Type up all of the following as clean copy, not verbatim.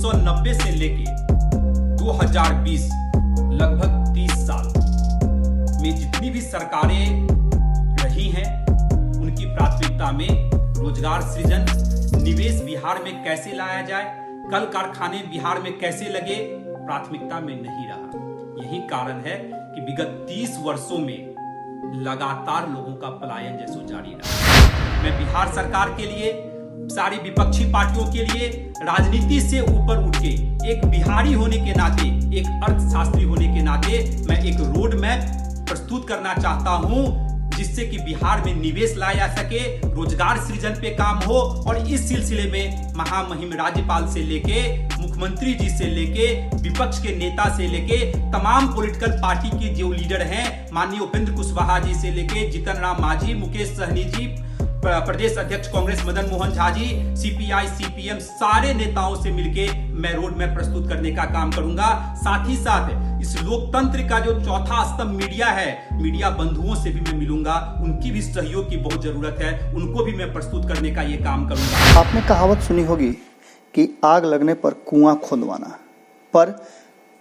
1990 से लेके 2020 लगभग 30 साल में जितनी भी सरकारें रही हैं उनकी प्राथमिकता में रोजगार सृजन, निवेश बिहार में कैसे लाया जाए, कल कारखाने बिहार में कैसे लगे, प्राथमिकता में नहीं रहा। यही कारण है कि विगत 30 वर्षों में लगातार लोगों का पलायन जैसो जारी रहा। मैं बिहार सरकार के लिए, सारी विपक्षी पार्टियों के लिए राजनीति से ऊपर उठ के एक बिहारी होने के नाते, एक अर्थशास्त्री होने के नाते मैं एक रोड मैप प्रस्तुत करना चाहता हूं जिससे कि बिहार में निवेश लाया जा सके, रोजगार सृजन पे काम हो। और इस सिलसिले में महामहिम राज्यपाल से लेके मुख्यमंत्री जी से लेके विपक्ष के नेता से लेके तमाम पॉलिटिकल पार्टी के जो लीडर हैं, माननीय उपेंद्र कुशवाहा जी से लेके जीतन राम मांझी, मुकेश सहनी जी, प्रदेश अध्यक्ष कांग्रेस मदन मोहन झा जी, सीपीआई सीपीएम सारे नेताओं से मिलके मैं रोड मैप प्रस्तुत करने का काम करूंगा। साथ ही साथ इस लोकतंत्र का जो चौथा स्तंभ मीडिया है, मीडिया बंधुओं से भी मैं मिलूंगा, उनकी भी सहयोग की बहुत जरूरत है, उनको भी मैं प्रस्तुत करने का ये काम करूंगा। आपने कहावत सुनी होगी कि आग लगने पर कुआं खोदवाना, पर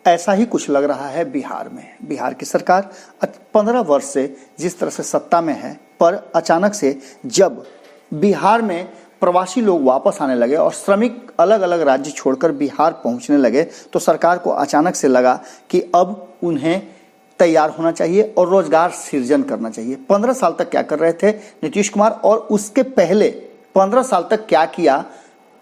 ऐसा ही कुछ लग रहा है बिहार में। बिहार की सरकार 15 वर्ष से जिस तरह से सत्ता में है, पर अचानक से जब बिहार में प्रवासी लोग वापस आने लगे और श्रमिक अलग अलग राज्य छोड़कर बिहार पहुंचने लगे, तो सरकार को अचानक से लगा कि अब उन्हें तैयार होना चाहिए और रोजगार सृजन करना चाहिए। 15 साल तक क्या कर रहे थे नीतीश कुमार, और उसके पहले 15 साल तक क्या किया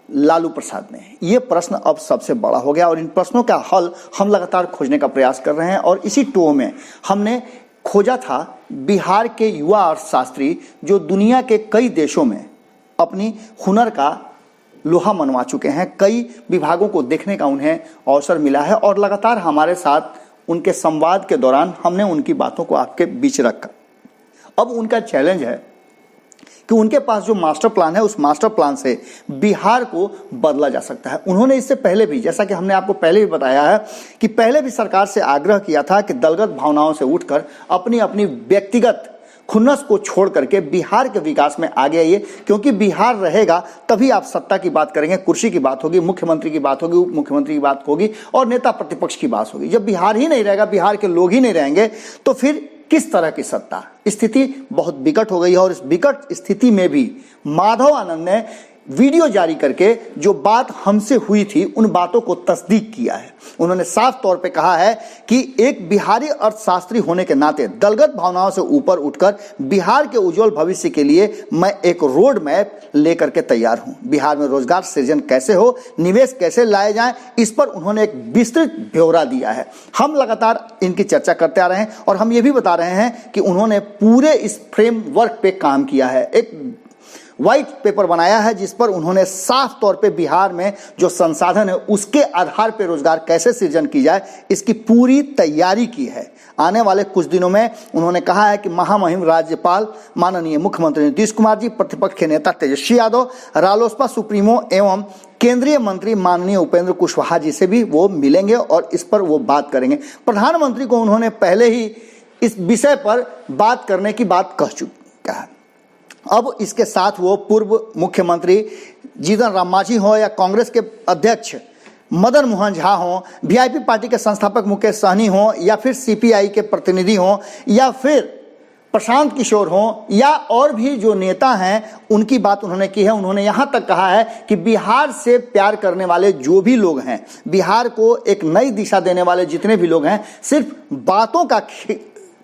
लालू प्रसाद ने? ये प्रश्न अब सबसे बड़ा हो गया और इन प्रश्नों का हल हम लगातार खोजने का प्रयास कर रहे हैं। और इसी टो में हमने खोजा था बिहार के युवा अर्थशास्त्री जो दुनिया के कई देशों में अपनी हुनर का लोहा मनवा चुके हैं, कई विभागों को देखने का उन्हें अवसर मिला है और लगातार हमारे साथ उनके संवाद के दौरान हमने उनकी बातों को आपके बीच रखा। अब उनका चैलेंज है कि उनके पास जो मास्टर प्लान है, उस मास्टर प्लान से बिहार को बदला जा सकता है। उन्होंने इससे पहले भी, जैसा कि हमने आपको पहले भी बताया है, कि पहले भी सरकार से आग्रह किया था कि दलगत भावनाओं से उठकर अपनी अपनी व्यक्तिगत खुन्नस को छोड़ करके बिहार के विकास में आगे आइए, क्योंकि बिहार रहेगा तभी आप सत्ता की बात करेंगे, कुर्सी की बात होगी, मुख्यमंत्री की बात होगी, उप मुख्यमंत्री की बात होगी और नेता प्रतिपक्ष की बात होगी। जब बिहार ही नहीं रहेगा, बिहार के लोग ही नहीं रहेंगे, तो फिर किस तरह की सत्ता? स्थिति बहुत विकट हो गई है। और इस विकट स्थिति में भी माधव आनंद ने वीडियो जारी करके जो बात हमसे हुई थी उन बातों को तस्दीक किया है। उन्होंने साफ तौर पे कहा है कि एक बिहारी अर्थशास्त्री होने के नाते दलगत भावनाओं से ऊपर उठकर बिहार के उज्जवल भविष्य के लिए मैं एक रोड मैप लेकर के तैयार हूं। बिहार में रोजगार सृजन कैसे हो, निवेश कैसे लाए जाएं, इस पर उन्होंने एक विस्तृत ब्यौरा दिया है। हम लगातार इनकी चर्चा करते आ रहे हैं और हम ये भी बता रहे हैं कि उन्होंने पूरे इस फ्रेमवर्क पे काम किया है, एक व्हाइट पेपर बनाया है जिस पर उन्होंने साफ तौर पे बिहार में जो संसाधन है उसके आधार पे रोजगार कैसे सृजन की जाए, इसकी पूरी तैयारी की है। आने वाले कुछ दिनों में उन्होंने कहा है कि महामहिम राज्यपाल माननीय मुख्यमंत्री नीतीश कुमार जी, प्रतिपक्ष के नेता तेजस्वी यादव, रालोसपा सुप्रीमो एवं केंद्रीय मंत्री माननीय उपेंद्र कुशवाहा जी से भी वो मिलेंगे और इस पर वो बात करेंगे। प्रधानमंत्री को उन्होंने पहले ही इस विषय पर बात करने की बात कह चुका है। अब इसके साथ वो पूर्व मुख्यमंत्री जीतन राम मांझी हो या कांग्रेस के अध्यक्ष मदन मोहन झा हो, वीआईपी पार्टी के संस्थापक मुकेश सहनी हो, या फिर सीपीआई के प्रतिनिधि हो, या फिर प्रशांत किशोर हो, या और भी जो नेता हैं, उनकी बात उन्होंने की है। उन्होंने यहाँ तक कहा है कि बिहार से प्यार करने वाले जो भी लोग हैं, बिहार को एक नई दिशा देने वाले जितने भी लोग हैं, सिर्फ बातों का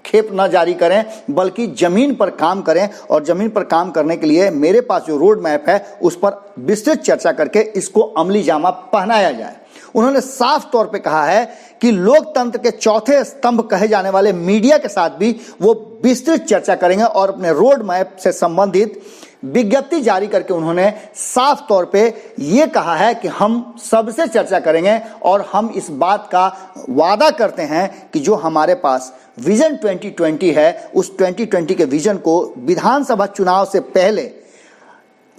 खेप न जारी करें बल्कि जमीन पर काम करें। और जमीन पर काम करने के लिए मेरे पास जो रोड मैप है उस पर विस्तृत चर्चा करके इसको अमली जामा पहनाया जाए। उन्होंने साफ तौर पे कहा है कि लोकतंत्र के चौथे स्तंभ कहे जाने वाले मीडिया के साथ भी वो विस्तृत चर्चा करेंगे और अपने रोड मैप से संबंधित विज्ञप्ति जारी करके उन्होंने साफ तौर पे ये कहा है कि हम सबसे चर्चा करेंगे और हम इस बात का वादा करते हैं कि जो हमारे पास विजन 2020 है, उस 2020 के विजन को विधानसभा चुनाव से पहले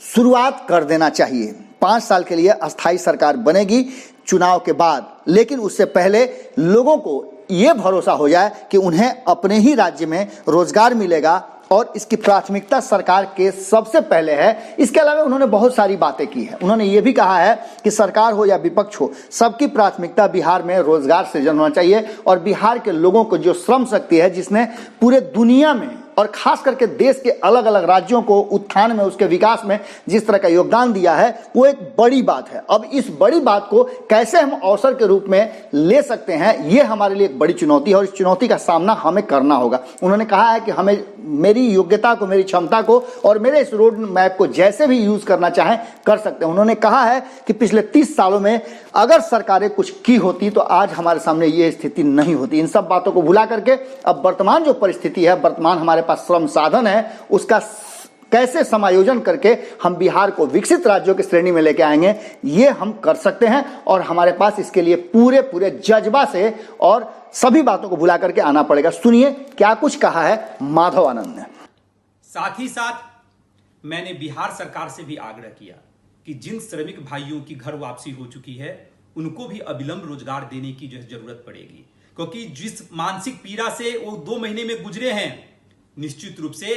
शुरुआत कर देना चाहिए। 5 साल के लिए अस्थायी सरकार बनेगी चुनाव के बाद, लेकिन उससे पहले लोगों को ये भरोसा हो जाए कि उन्हें अपने ही राज्य में रोजगार मिलेगा और इसकी प्राथमिकता सरकार के सबसे पहले है। इसके अलावा उन्होंने बहुत सारी बातें की है। उन्होंने ये भी कहा है कि सरकार हो या विपक्ष हो, सबकी प्राथमिकता बिहार में रोजगार सृजन होना चाहिए और बिहार के लोगों को जो श्रम शक्ति है, जिसने पूरे दुनिया में और खास करके देश के अलग अलग राज्यों को उत्थान में, उसके विकास में जिस तरह का योगदान दिया है, वो एक बड़ी बात है। अब इस बड़ी बात को कैसे हम अवसर के रूप में ले सकते हैं, ये हमारे लिए एक बड़ी चुनौती है और इस चुनौती का सामना हमें करना होगा। उन्होंने कहा है कि हमें मेरी योग्यता को, मेरी क्षमता को और मेरे इस रोड मैप को जैसे भी यूज करना चाहें कर सकते हैं। उन्होंने कहा है कि पिछले 30 सालों में अगर सरकारें कुछ की होती तो आज हमारे सामने ये स्थिति नहीं होती। इन सब बातों को भुला करके अब वर्तमान जो परिस्थिति है, वर्तमान हमारे पास श्रम साधन है, उसका कैसे समायोजन करके हम बिहार को विकसित राज्यों की श्रेणी में लेके आएंगे, ये हम कर सकते हैं और हमारे पास इसके लिए पूरे जज्बा से और सभी बातों को भुला करके आना पड़ेगा। सुनिए क्या कुछ कहा है माधव आनंद ने। साथ ही साथ मैंने बिहार सरकार से भी आग्रह किया कि जिन श्रमिक भाइयों की घर वापसी हो चुकी है, उनको भी अविलंब रोजगार देने की जो जरूरत पड़ेगी, क्योंकि जिस मानसिक पीड़ा से वो 2 महीने में गुजरे हैं, निश्चित रूप से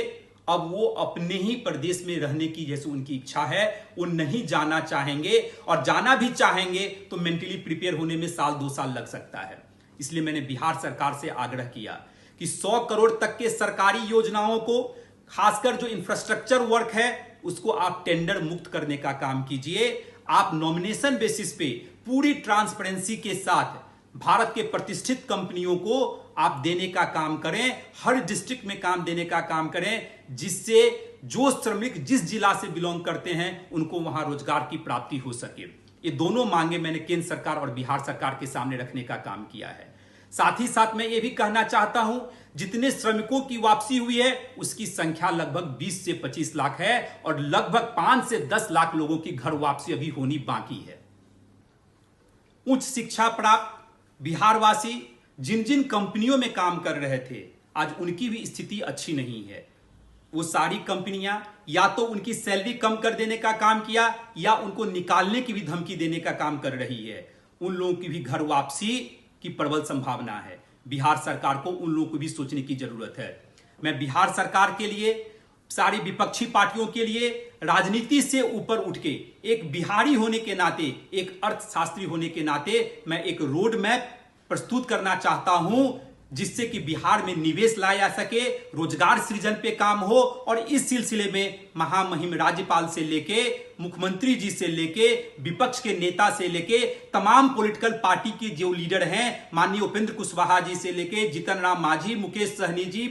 अब वो अपने ही प्रदेश में रहने की जैसे उनकी इच्छा है, वो नहीं जाना चाहेंगे और जाना भी चाहेंगे तो मेंटली प्रिपेयर होने में 1-2 साल लग सकता है। इसलिए मैंने बिहार सरकार से आग्रह किया कि 100 करोड़ तक के सरकारी योजनाओं को, खासकर जो इंफ्रास्ट्रक्चर वर्क है, उसको आप टेंडर मुक्त करने का काम कीजिए। आप नॉमिनेशन बेसिस पे पूरी ट्रांसपेरेंसी के साथ भारत के प्रतिष्ठित कंपनियों को आप देने का काम करें, हर डिस्ट्रिक्ट में काम देने का काम करें, जिससे जो श्रमिक जिस जिला से बिलोंग करते हैं उनको वहां रोजगार की प्राप्ति हो सके। ये दोनों मांगे मैंने केंद्र सरकार और बिहार सरकार के सामने रखने का काम किया है। साथ ही साथ मैं ये भी कहना चाहता हूं, जितने श्रमिकों की वापसी हुई है उसकी संख्या लगभग 20 से 25 लाख है और लगभग 5 से 10 लाख लोगों की घर वापसी अभी होनी बाकी है। उच्च शिक्षा प्राप्त बिहारवासी जिन जिन कंपनियों में काम कर रहे थे, आज उनकी भी स्थिति अच्छी नहीं है। वो सारी कंपनियां या तो उनकी सैलरी कम कर देने का काम किया या उनको निकालने की भी धमकी देने का काम कर रही है। उन लोगों की भी घर वापसी की प्रबल संभावना है। बिहार सरकार को उन लोगों को भी सोचने की जरूरत है। मैं बिहार सरकार के लिए, सारी विपक्षी पार्टियों के लिए, राजनीति से ऊपर उठ के एक बिहारी होने के नाते, एक अर्थशास्त्री होने के नाते मैं एक रोड मैप प्रस्तुत करना चाहता हूं, जिससे कि बिहार में निवेश लाया जा सके, रोजगार सृजन पे काम हो और इस सिलसिले में महामहिम राज्यपाल से लेके, मुख्यमंत्री जी से लेके, विपक्ष के नेता से लेके, तमाम पॉलिटिकल पार्टी के जो लीडर हैं, माननीय उपेंद्र कुशवाहा जी से लेके जीतन राम मांझी, मुकेश सहनी जी,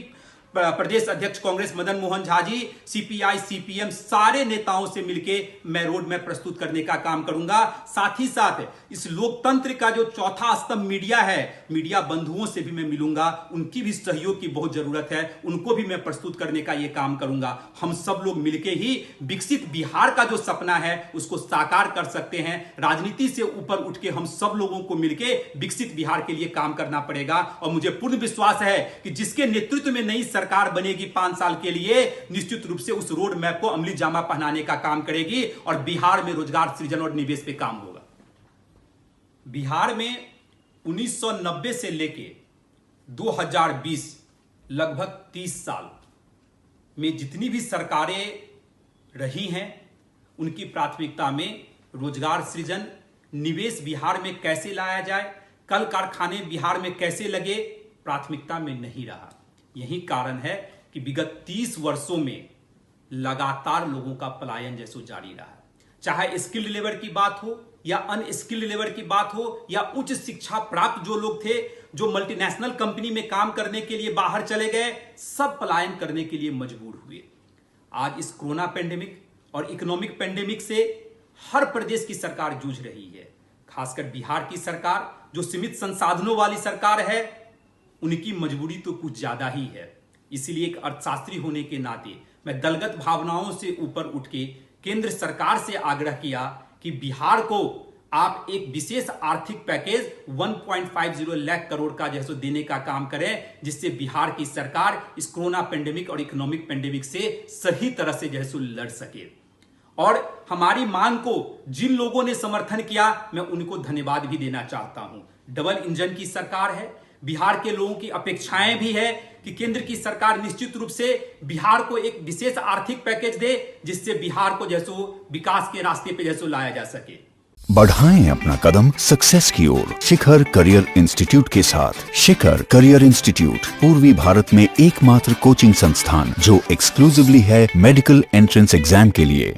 प्रदेश अध्यक्ष कांग्रेस मदन मोहन झा जी, सीपीआई सीपीएम, सारे नेताओं से मिलके मैं रोड मैप प्रस्तुत करने का काम करूंगा। साथ ही साथ इस लोकतंत्र का जो चौथा स्तंभ मीडिया है, मीडिया बंधुओं से भी मैं मिलूंगा, उनकी भी सहयोग की बहुत जरूरत है, उनको भी मैं प्रस्तुत करने का ये काम करूंगा। हम सब लोग मिलके ही विकसित बिहार का जो सपना है उसको साकार कर सकते हैं। राजनीति से ऊपर उठ के हम सब लोगों को मिलके विकसित बिहार के लिए काम करना पड़ेगा और मुझे पूर्ण विश्वास है कि जिसके नेतृत्व में नई सरकार बनेगी 5 साल के लिए, निश्चित रूप से उस रोड मैप को अमली जामा पहनाने का काम करेगी और बिहार में रोजगार सृजन और निवेश पे काम होगा। बिहार में 1990 से लेके 2020 लगभग 30 साल में जितनी भी सरकारें रही हैं, उनकी प्राथमिकता में रोजगार सृजन, निवेश बिहार में कैसे लाया जाए, कल कारखाने बिहार में कैसे लगे, प्राथमिकता में नहीं रहा। यही कारण है कि विगत 30 वर्षों में लगातार लोगों का पलायन जैसो जारी रहा। चाहे स्किल्ड लेबर की बात हो या अनस्किल्ड लेबर की बात हो या उच्च शिक्षा प्राप्त जो लोग थे, जो मल्टीनेशनल कंपनी में काम करने के लिए बाहर चले गए, सब पलायन करने के लिए मजबूर हुए। आज इस कोरोना पेंडेमिक और इकोनॉमिक पेंडेमिक से हर प्रदेश की सरकार जूझ रही है। खासकर बिहार की सरकार, जो सीमित संसाधनों वाली सरकार है, उनकी मजबूरी तो कुछ ज्यादा ही है। इसलिए एक अर्थशास्त्री होने के नाते मैं दलगत भावनाओं से ऊपर उठ के केंद्र सरकार से आग्रह किया कि बिहार को आप एक विशेष आर्थिक पैकेज 1.50 लाख करोड़ का जैसे देने का काम करें, जिससे बिहार की सरकार इस कोरोना पेंडेमिक और इकोनॉमिक पेंडेमिक से सही तरह से जैसे लड़ सके। और हमारी मांग को जिन लोगों ने समर्थन किया, मैं उनको धन्यवाद भी देना चाहता हूं। डबल इंजन की सरकार है, बिहार के लोगों की अपेक्षाएं भी है कि केंद्र की सरकार निश्चित रूप से बिहार को एक विशेष आर्थिक पैकेज दे, जिससे बिहार को जैसो विकास के रास्ते पे जैसो लाया जा सके। बढ़ाएं अपना कदम सक्सेस की ओर शिखर करियर इंस्टीट्यूट के साथ। शिखर करियर इंस्टीट्यूट पूर्वी भारत में एकमात्र कोचिंग संस्थान जो एक्सक्लूसिवली है मेडिकल एंट्रेंस एग्जाम के लिए।